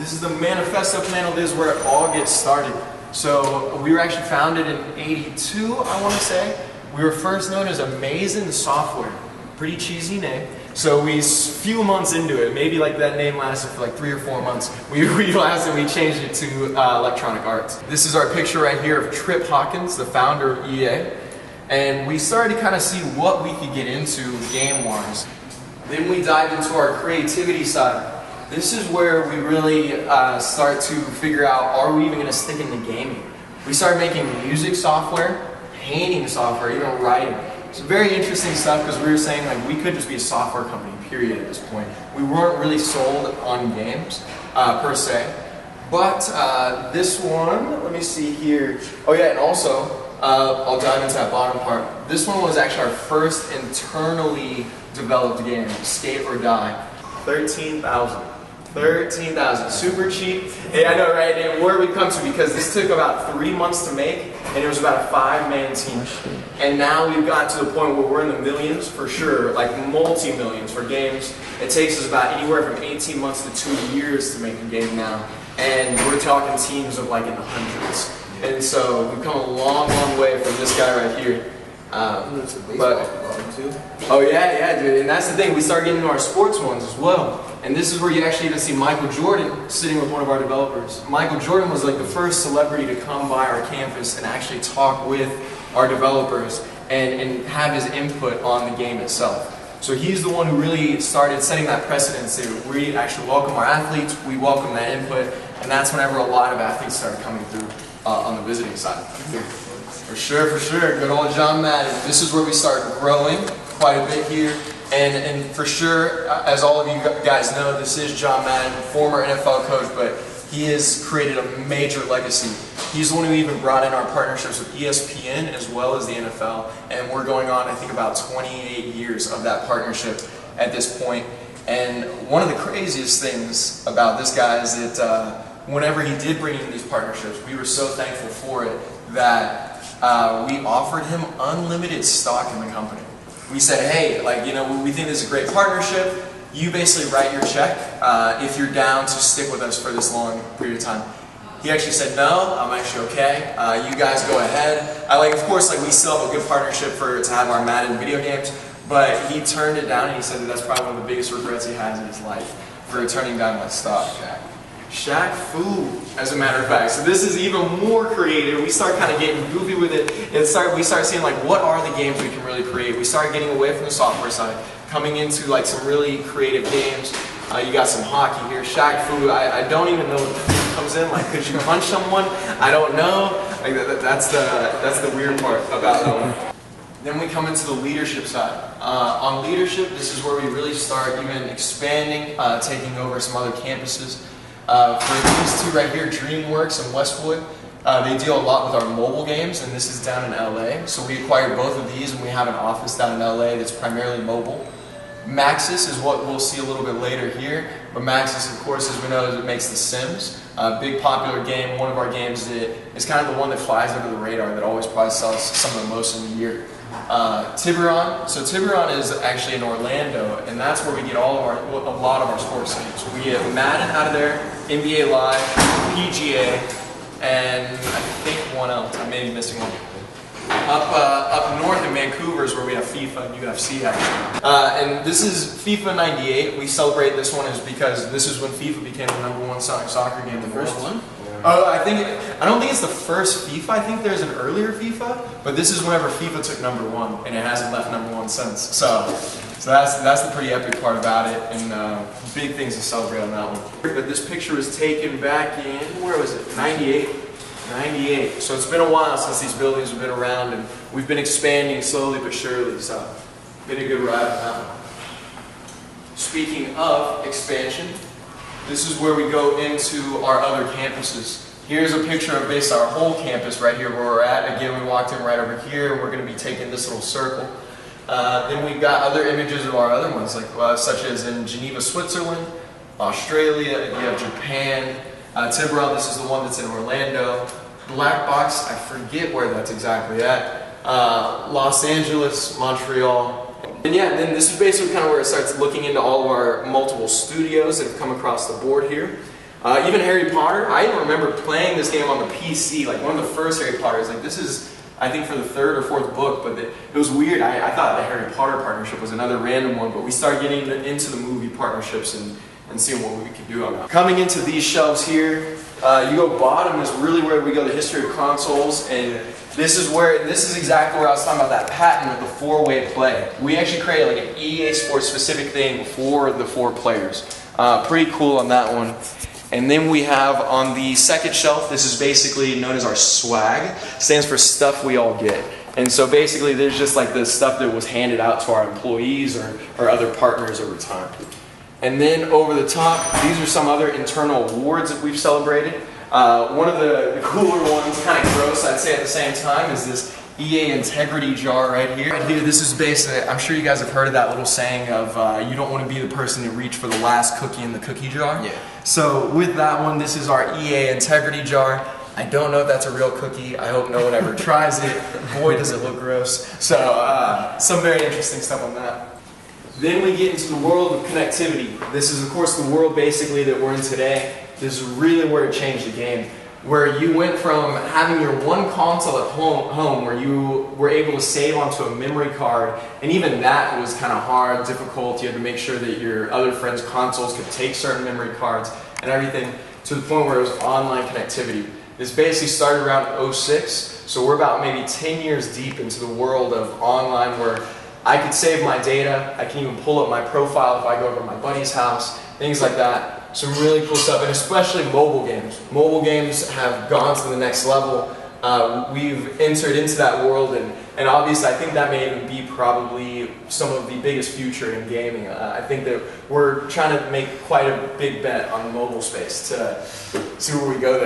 This is the manifesto panel. This is where it all gets started. So we were actually founded in '82, I want to say. We were first known as Amazing Software. Pretty cheesy name. So we, few months into it, maybe like that name lasted for like 3 or 4 months, we realized that we changed it to Electronic Arts. This is our picture right here of Trip Hawkins, the founder of EA. And we started to kind of see what we could get into game-wise. Then we dive into our creativity side. This is where we really start to figure out, are we even going to stick into gaming? We started making music software, painting software, even writing. It's very interesting stuff because we were saying like we could just be a software company, period, at this point. We weren't really sold on games, per se. But this one, let me see here. Oh yeah, and also, I'll dive into that bottom part. This one was actually our first internally developed game, Skate or Die. 13,000. 13,000, super cheap. Hey, I know, right? And where we come to, because this took about 3 months to make, and it was about a 5-man team. And now we've got to the point where we're in the millions for sure, like multi-millions for games. It takes us about anywhere from 18 months to 2 years to make a game now. And we're talking teams of like in the hundreds. And so we've come a long, long way from this guy right here. Oh yeah, dude, and that's the thing, we started getting into our sports ones as well. And this is where you actually even see Michael Jordan sitting with one of our developers. Michael Jordan was like the first celebrity to come by our campus and actually talk with our developers and have his input on the game itself. So he's the one who really started setting that precedence to we actually welcome our athletes, we welcome that input, and that's whenever a lot of athletes started coming through on the visiting side. For sure, good old John Madden. This is where we start growing quite a bit here. And for sure, as all of you guys know, this is John Madden, former NFL coach, but he has created a major legacy. He's the one who even brought in our partnerships with ESPN as well as the NFL, and we're going on, I think, about 28 years of that partnership at this point. And one of the craziest things about this guy is that whenever he did bring in these partnerships, we were so thankful for it that we offered him unlimited stock in the company. We said, hey, like, you know, we think this is a great partnership. You basically write your check if you're down to stick with us for this long period of time. He actually said, no, I'm actually okay. You guys go ahead. Of course, like, we still have a good partnership to have our Madden video games, but he turned it down and he said that that's probably one of the biggest regrets he has in his life for turning down that stock. Shaq Fu, as a matter of fact. So this is even more creative. We start kind of getting goofy with it, and we start seeing like what are the games we can really create. We started getting away from the software side, coming into like some really creative games. You got some hockey here. Shaq Fu, I don't even know what comes in. Like, could you punch someone? I don't know. Like that's the weird part about that one. Then we come into the leadership side. On leadership, this is where we really start even expanding, taking over some other campuses. For these two right here, DreamWorks and Westwood, they deal a lot with our mobile games, and this is down in LA. So we acquired both of these, and we have an office down in LA that's primarily mobile. Maxis is what we'll see a little bit later here, but Maxis, of course, as we know, it makes The Sims. A big popular game, one of our games that is kind of the one that flies under the radar, that always probably sells some of the most in the year. Tiburon. So Tiburon is actually in Orlando, and that's where we get a lot of our sports games. We get Madden out of there, NBA Live, PGA, and I think one else. I may be missing one. Up north in Vancouver is where we have FIFA and UFC actually. And this is FIFA 98. We celebrate this one is because this is when FIFA became the #1 soccer game. The first one? I don't think it's the first FIFA. I think there's an earlier FIFA, but this is whenever FIFA took #1, and it hasn't left #1 since. So that's the pretty epic part about it, and big things to celebrate on that one. But this picture was taken back in, where was it? 98. 98. So it's been a while since these buildings have been around, and we've been expanding slowly but surely. So been a good ride on that one. Speaking of expansion, this is where we go into our other campuses. Here's a picture of basically our whole campus right here where we're at. Again, we walked in right over here, and we're going to be taking this little circle. Then we've got other images of our other ones, like such as in Geneva, Switzerland, Australia, you have Japan, Tiburon, this is the one that's in Orlando, Black Box, I forget where that's exactly at, Los Angeles, Montreal. And yeah, then this is basically kind of where it starts looking into all of our multiple studios that have come across the board here. Even Harry Potter, I even remember playing this game on the PC, like one of the first Harry Potters. Like this is, I think, for the third or fourth book, but it was weird. I thought the Harry Potter partnership was another random one, but we started getting into the movie partnerships and seeing what we could do on that. Coming into these shelves here, you go bottom is really where we go the history of consoles, and this is exactly where I was talking about that patent with the four-way play. We actually created like an EA Sports specific thing for the 4 players. Pretty cool on that one. And then we have on the second shelf, this is basically known as our swag. Stands for stuff we all get. And so basically there's just like the stuff that was handed out to our employees or other partners over time. And then over the top, these are some other internal awards that we've celebrated. One of the cooler ones, kind of gross I'd say at the same time, is this EA Integrity jar right here. Right here, this is basically, I'm sure you guys have heard of that little saying of you don't want to be the person to reach for the last cookie in the cookie jar. Yeah. So with that one, this is our EA Integrity jar. I don't know if that's a real cookie. I hope no one ever tries it. Boy, does it look gross. So some very interesting stuff on that. Then we get into the world of connectivity. This is, of course, the world basically that we're in today. This is really where it changed the game. Where you went from having your one console at home where you were able to save onto a memory card, and even that was kind of hard, difficult. You had to make sure that your other friends' consoles could take certain memory cards and everything, to the point where it was online connectivity. This basically started around 2006, so we're about maybe 10 years deep into the world of online where I could save my data, I can even pull up my profile if I go over to my buddy's house, things like that. Some really cool stuff, and especially mobile games. Mobile games have gone to the next level. We've entered into that world, and obviously I think that may even be probably some of the biggest future in gaming. I think that we're trying to make quite a big bet on the mobile space to see where we go there.